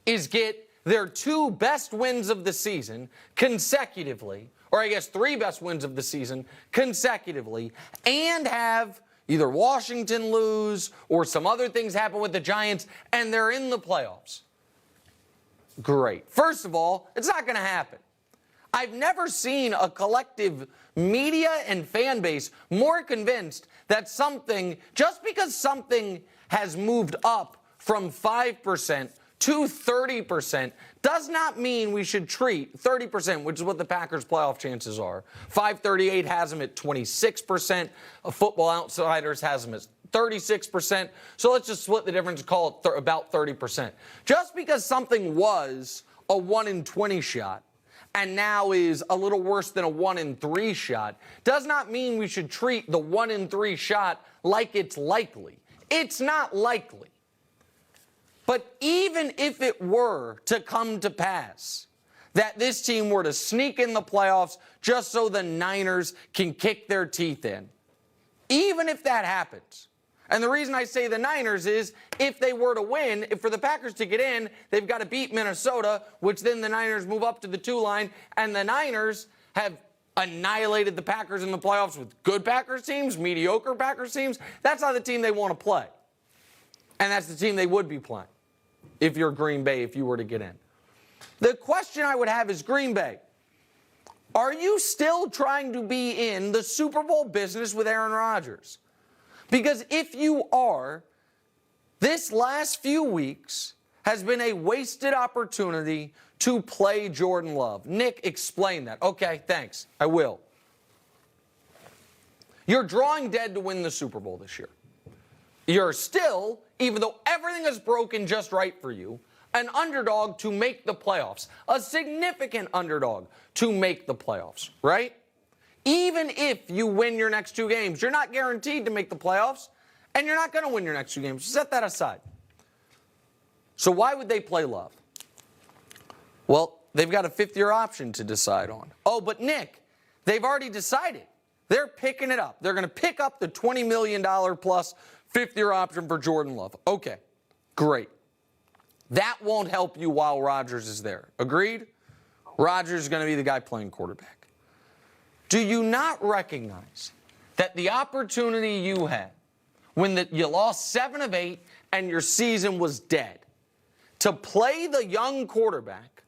is get their 2 best wins of the season consecutively, or I guess 3 best wins of the season consecutively, and have either Washington lose or some other things happen with the Giants, and they're in the playoffs. Great. First of all, it's not going to happen. I've never seen a collective media and fan base more convinced that something, just because something has moved up from 5% to 30%, does not mean we should treat 30%, which is what the Packers' playoff chances are. 538 has them at 26%. Football Outsiders has them at 36%. So let's just split the difference and call it about 30%. Just because something was a 1 in 20 shot and now is a little worse than a 1 in 3 shot does not mean we should treat the 1 in 3 shot like it's likely. It's not likely. But even if it were to come to pass that this team were to sneak in the playoffs just so the Niners can kick their teeth in, even if that happens, and the reason I say the Niners is if they were to win, if for the Packers to get in, they've got to beat Minnesota, which then the Niners move up to the 2 line, and the Niners have annihilated the Packers in the playoffs with good Packers teams, mediocre Packers teams. That's not the team they want to play. And that's the team they would be playing if you're Green Bay, if you were to get in. The question I would have is, Green Bay, are you still trying to be in the Super Bowl business with Aaron Rodgers? Because if you are, this last few weeks has been a wasted opportunity to play Jordan Love. Nick, explain that. Okay, thanks. I will. You're drawing dead to win the Super Bowl this year. You're still, even though everything is broken just right for you, an underdog to make the playoffs. A significant underdog to make the playoffs, right? Even if you win your next 2 games, you're not guaranteed to make the playoffs, and you're not going to win your next 2 games. Set that aside. So why would they play Love? Well, they've got a 5th-year option to decide on. Oh, but Nick, they've already decided. They're picking it up. They're going to pick up the $20 million plus 5th-year option for Jordan Love. Okay, great. That won't help you while Rodgers is there. Agreed? Rodgers is going to be the guy playing quarterback. Do you not recognize that the opportunity you had when you lost 7 of 8 and your season was dead to play the young quarterback,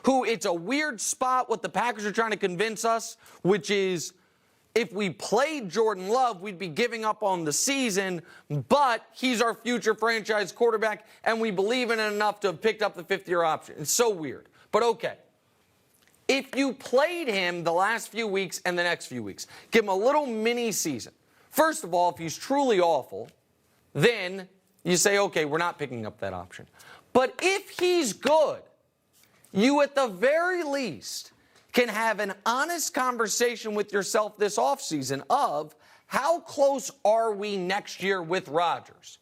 who it's a weird spot what the Packers are trying to convince us, which is if we played Jordan Love, we'd be giving up on the season, but he's our future franchise quarterback, and we believe in it enough to have picked up the 5th-year option. It's so weird, but okay. If you played him the last few weeks and the next few weeks, give him a little mini season. First of all, if he's truly awful, then you say, okay, we're not picking up that option. But if he's good, you at the very least can have an honest conversation with yourself this offseason of how close are we next year with Rodgers?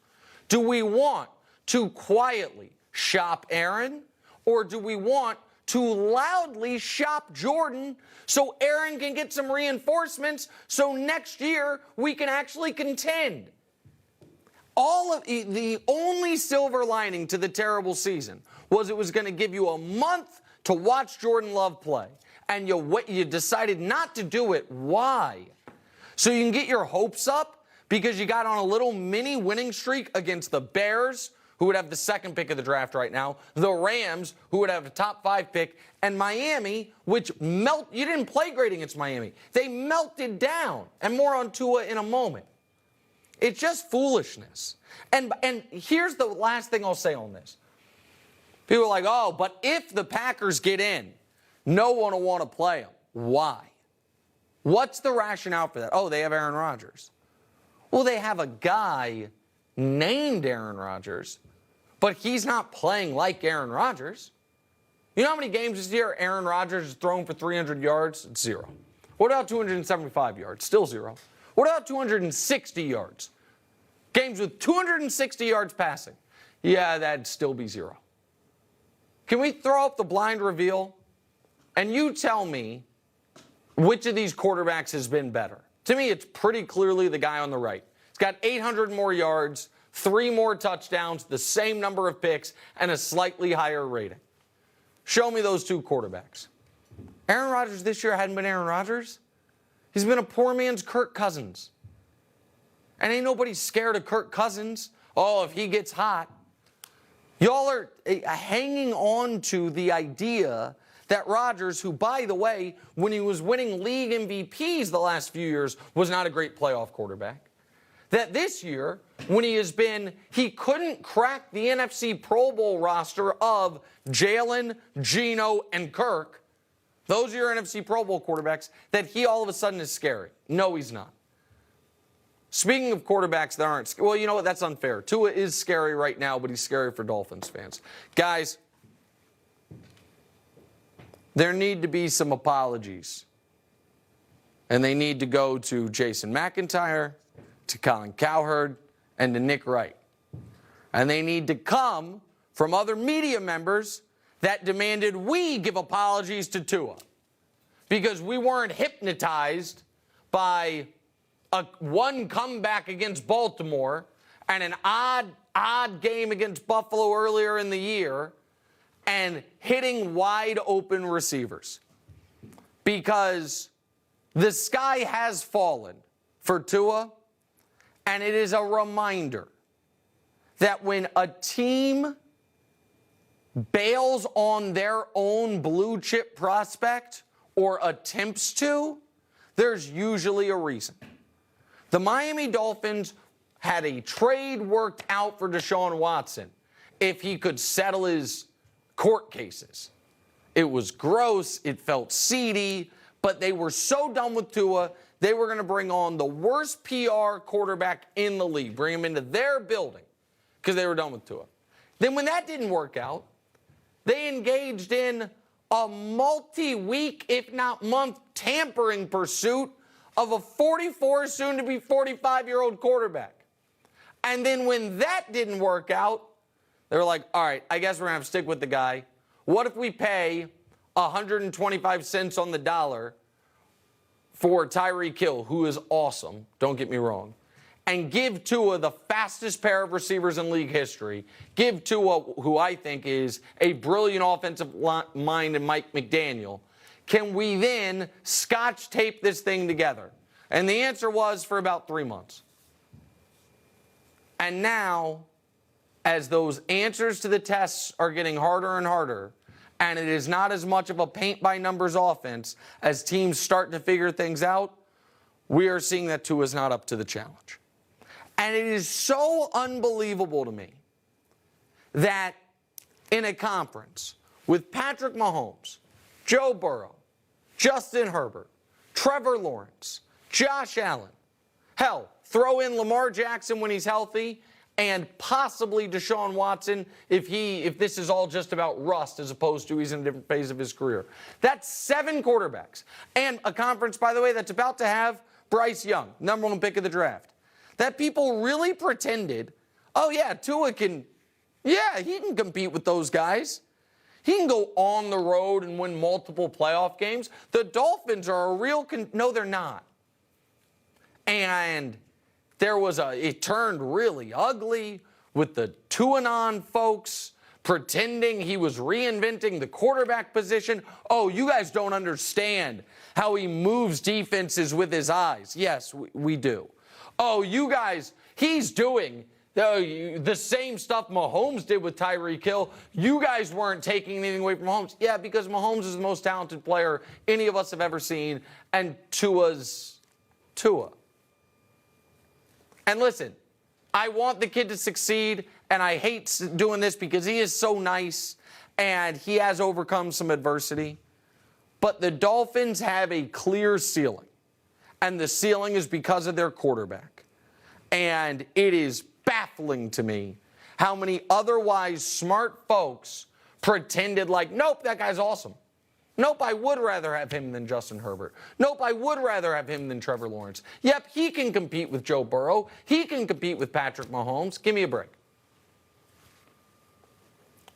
Do we want to quietly shop Aaron, or do we want to loudly shop Jordan so Aaron can get some reinforcements so next year we can actually contend? The only silver lining to the terrible season was it was going to give you a month to watch Jordan Love play, and you decided not to do it. Why? So you can get your hopes up because you got on a little mini winning streak against the Bears, who would have the 2nd pick of the draft right now, the Rams, who would have a top 5 pick, and Miami, which you didn't play great against Miami. They melted down, and more on Tua in a moment. It's just foolishness. And here's the last thing I'll say on this. People are like, oh, but if the Packers get in, no one will want to play them. Why? What's the rationale for that? Oh, they have Aaron Rodgers. Well, they have a guy named Aaron Rodgers, but he's not playing like Aaron Rodgers. You know how many games this year Aaron Rodgers has thrown for 300 yards? It's 0. What about 275 yards? Still 0. What about 260 yards? Games with 260 yards passing. Yeah, that'd still be 0. Can we throw up the blind reveal? And you tell me which of these quarterbacks has been better. To me, it's pretty clearly the guy on the right. He's got 800 more yards, 3 more touchdowns, the same number of picks, and a slightly higher rating. Show me those 2 quarterbacks. Aaron Rodgers this year hadn't been Aaron Rodgers. He's been a poor man's Kirk Cousins. And ain't nobody scared of Kirk Cousins. Oh, if he gets hot. Y'all are hanging on to the idea that Rodgers, who, by the way, when he was winning league MVPs the last few years, was not a great playoff quarterback. That this year, when he couldn't crack the NFC Pro Bowl roster of Jalen, Geno, and Kirk. Those are your NFC Pro Bowl quarterbacks, that he all of a sudden is scary. No, he's not. Speaking of quarterbacks that aren't, well, you know what? That's unfair. Tua is scary right now, but he's scary for Dolphins fans. Guys, there need to be some apologies. And they need to go to Jason McIntyre, to Colin Cowherd, and to Nick Wright. And they need to come from other media members that demanded we give apologies to Tua. Because we weren't hypnotized by one comeback against Baltimore and an odd game against Buffalo earlier in the year and hitting wide open receivers. Because the sky has fallen for Tua, and it is a reminder that when a team bails on their own blue chip prospect or attempts to, there's usually a reason. The Miami Dolphins had a trade worked out for Deshaun Watson if he could settle his court cases. It was gross, it felt seedy, but they were so done with Tua, they were going to bring on the worst PR quarterback in the league, bring him into their building because they were done with Tua. Then when that didn't work out, they engaged in a multi-week, if not month, tampering pursuit of a 44, soon-to-be 45-year-old quarterback. And then when that didn't work out, they were like, all right, I guess we're going to have to stick with the guy. What if we pay 125 cents on the dollar for Tyreek Hill, who is awesome, don't get me wrong, and give Tua the fastest pair of receivers in league history, give Tua, who I think is a brilliant offensive mind, in Mike McDaniel, can we then scotch tape this thing together? And the answer was for about 3 months. And now, as those answers to the tests are getting harder and harder, and it is not as much of a paint-by-numbers offense as teams start to figure things out, we are seeing that Tua is not up to the challenge. And it is so unbelievable to me that in a conference with Patrick Mahomes, Joe Burrow, Justin Herbert, Trevor Lawrence, Josh Allen, hell, throw in Lamar Jackson when he's healthy, and possibly Deshaun Watson if this is all just about rust as opposed to he's in a different phase of his career. That's 7 quarterbacks. And a conference, by the way, that's about to have Bryce Young, number 1 pick of the draft. That people really pretended, oh yeah, Tua he can compete with those guys. He can go on the road and win multiple playoff games. The Dolphins are a real, no, they're not. And it turned really ugly with the Tuanon folks pretending he was reinventing the quarterback position. Oh, you guys don't understand how he moves defenses with his eyes. Yes, we do. Oh, you guys, he's doing the same stuff Mahomes did with Tyreek Hill. You guys weren't taking anything away from Mahomes. Yeah, because Mahomes is the most talented player any of us have ever seen, and Tua's Tua. And listen, I want the kid to succeed, and I hate doing this because he is so nice, and he has overcome some adversity. But the Dolphins have a clear ceiling, and the ceiling is because of their quarterback. And it is baffling to me how many otherwise smart folks pretended like, nope, that guy's awesome. Nope, I would rather have him than Justin Herbert. Nope, I would rather have him than Trevor Lawrence. Yep, he can compete with Joe Burrow. He can compete with Patrick Mahomes. Give me a break.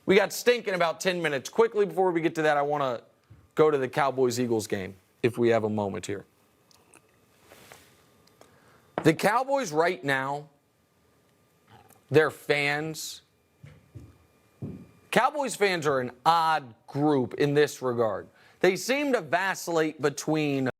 We got Stink in about 10 minutes. Quickly, before we get to that, I want to go to the Cowboys-Eagles game, if we have a moment here. The Cowboys right now their fans. Cowboys fans are an odd group in this regard. They seem to vacillate between